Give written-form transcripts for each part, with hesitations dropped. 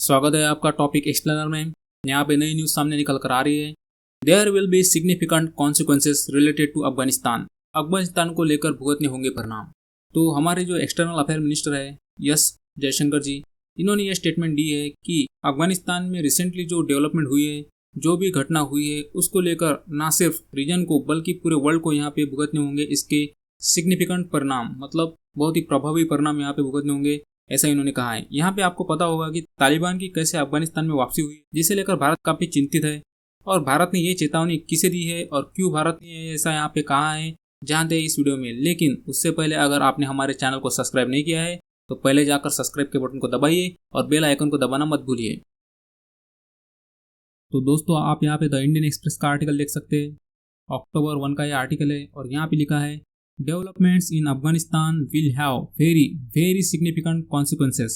स्वागत है आपका टॉपिक एक्सप्लेनर में। यहाँ पे नई न्यूज़ सामने निकल कर आ रही है। There will be significant consequences related to Afghanistan. Afghanistan को लेकर भुगतने होंगे परिणाम। तो हमारे जो एक्सटर्नल अफेयर मिनिस्टर है एस जयशंकर जी, इन्होंने ये स्टेटमेंट दी है कि अफगानिस्तान में रिसेंटली जो डेवलपमेंट हुई है, जो भी घटना हुई है, उसको लेकर ना सिर्फ रीजन को बल्कि पूरे वर्ल्ड को यहाँ पे भुगतने होंगे इसके सिग्निफिकेंट परिणाम, मतलब बहुत ही प्रभावी परिणाम यहाँ पे भुगतने होंगे, ऐसा इन्होंने कहा है। यहाँ पे आपको पता होगा कि तालिबान की कैसे अफगानिस्तान में वापसी हुई, जिसे लेकर भारत काफी चिंतित है। और भारत ने ये चेतावनी किसे दी है और क्यों भारत ने ऐसा यहाँ पे कहा है, जानते हैं इस वीडियो में। लेकिन उससे पहले अगर आपने हमारे चैनल को सब्सक्राइब नहीं किया है तो पहले जाकर सब्सक्राइब के बटन को दबाइए और बेल आइकन को दबाना मत भूलिए। तो दोस्तों, आप यहाँ पे द इंडियन एक्सप्रेस का आर्टिकल देख सकते हैं। अक्टूबर 1 का ये आर्टिकल है और यहाँ पे लिखा है developments in Afghanistan will have very significant consequences.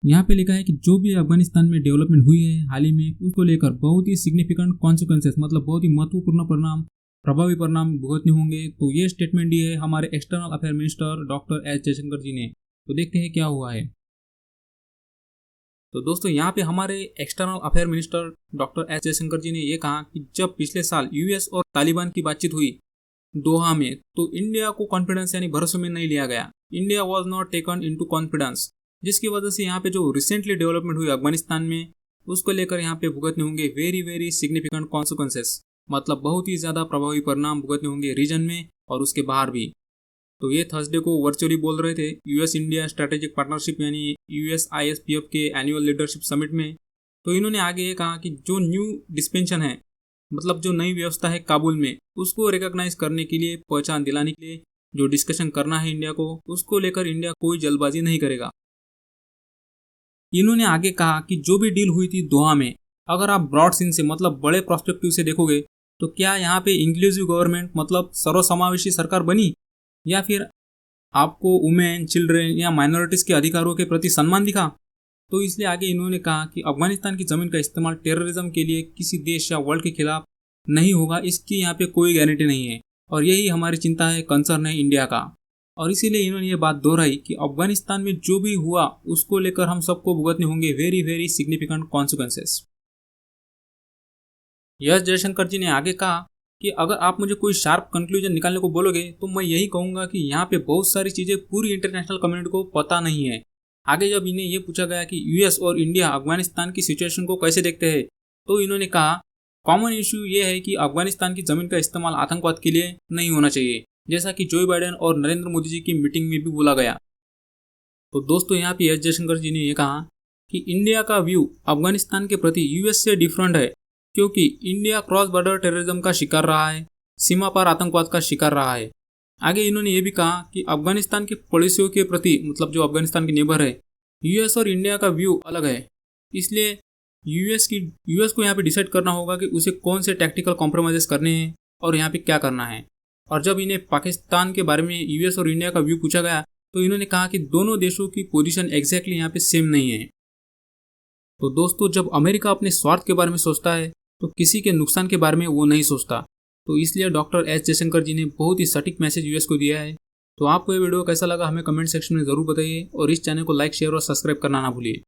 यहाँ पे लिखा है कि जो भी अफगानिस्तान में डेवलपमेंट हुई है हाल ही में, उसको लेकर बहुत ही सिग्निफिकेंट कॉन्सिक्वेंसेस, मतलब बहुत ही महत्वपूर्ण परिणाम, प्रभावी परिणाम भुगतने होंगे। तो ये स्टेटमेंट दी है हमारे external affair minister doctor S Jaishankar ji ने। तो देखते हैं क्या हुआ है। तो दोस्तों, यहाँ पे हमारे external affair minister doctor S Jaishankar ji ने ये कहा कि जब पिछले साल यूएस और तालिबान की बातचीत हुई दोहा में, तो इंडिया को कॉन्फिडेंस यानी भरोसे में नहीं लिया गया। India was not taken into confidence, जिसकी वजह से यहाँ पे जो रिसेंटली डेवलपमेंट हुई अफगानिस्तान में, उसको लेकर यहाँ पे भुगतने होंगे वेरी सिग्निफिकेंट कॉन्सिक्वेंसेस, मतलब बहुत ही ज्यादा प्रभावी परिणाम भुगतने होंगे रीजन में और उसके बाहर भी। तो ये थर्सडे को वर्चुअली बोल रहे थे यूएस इंडिया स्ट्रेटेजिक पार्टनरशिप यानी USISPF के एनुअल लीडरशिप समिट में। तो इन्होंने आगे ये कहा कि जो न्यू डिस्पेंशन है, मतलब जो नई व्यवस्था है काबुल में, उसको रिकॉग्नाइज करने के लिए, पहचान दिलाने के लिए जो डिस्कशन करना है इंडिया को, उसको लेकर इंडिया कोई जल्दबाजी नहीं करेगा। इन्होंने आगे कहा कि जो भी डील हुई थी दोहा में, अगर आप ब्रॉड सीन से, मतलब बड़े प्रोस्पेक्टिव से देखोगे, तो क्या यहाँ पे इंक्लूसिव गवर्नमेंट, मतलब सर्वसमावेशी सरकार बनी, या फिर आपको वुमेन, चिल्ड्रेन या माइनॉरिटीज के अधिकारों के प्रति सम्मान दिखा। तो इसलिए आगे इन्होंने कहा कि अफगानिस्तान की जमीन का इस्तेमाल टेररिज्म के लिए किसी देश या वर्ल्ड के खिलाफ नहीं होगा, इसकी यहाँ पे कोई गारंटी नहीं है। और यही हमारी चिंता है, कंसर्न है इंडिया का। और इसीलिए इन्होंने ये बात दोहराई कि अफगानिस्तान में जो भी हुआ उसको लेकर हम सबको भुगतने होंगे very significant consequences. Yes Jaishankar ji ने आगे कहा कि अगर आप मुझे कोई शार्प कंक्लूजन निकालने को बोलोगे तो मैं यही कहूंगा कि यहाँ पे बहुत सारी चीजें पूरी इंटरनेशनल कम्युनिटी को पता नहीं है। आगे जब इन्हें ये पूछा गया कि यूएस और इंडिया अफगानिस्तान की सिचुएशन को कैसे देखते हैं, तो इन्होंने कहा कॉमन इश्यू ये है कि अफगानिस्तान की जमीन का इस्तेमाल आतंकवाद के लिए नहीं होना चाहिए, जैसा कि जो बाइडेन और नरेंद्र मोदी जी की मीटिंग में भी बोला गया। तो दोस्तों, यहाँ पे एस जयशंकर जी ने यह कहा कि इंडिया का व्यू अफगानिस्तान के प्रति यूएस से डिफरेंट है, क्योंकि इंडिया क्रॉस बॉर्डर टेररिज्म का शिकार रहा है, सीमा पार आतंकवाद का शिकार रहा है। आगे इन्होंने ये भी कहा कि अफगानिस्तान के पड़ोसियों के प्रति, मतलब जो अफगानिस्तान के नेबर है, यूएस और इंडिया का व्यू अलग है। इसलिए यूएस को यहाँ पे डिसाइड करना होगा कि उसे कौन से टैक्टिकल कॉम्प्रोमाइजेस करने हैं और यहाँ पे क्या करना है। और जब इन्हें पाकिस्तान के बारे में यूएस और इंडिया का व्यू पूछा गया, तो इन्होंने कहा कि दोनों देशों की पोजीशन एग्जैक्टली यहाँ पे सेम नहीं है। तो दोस्तों, जब अमेरिका अपने स्वार्थ के बारे में सोचता है तो किसी के नुकसान के बारे में वो नहीं सोचता। तो इसलिए डॉक्टर एस जयशंकर जी ने बहुत ही सटीक मैसेज यूएस को दिया है। तो आपको ये वीडियो कैसा लगा हमें कमेंट सेक्शन में जरूर बताइए और इस चैनल को लाइक, शेयर और सब्सक्राइब करना ना भूलिए।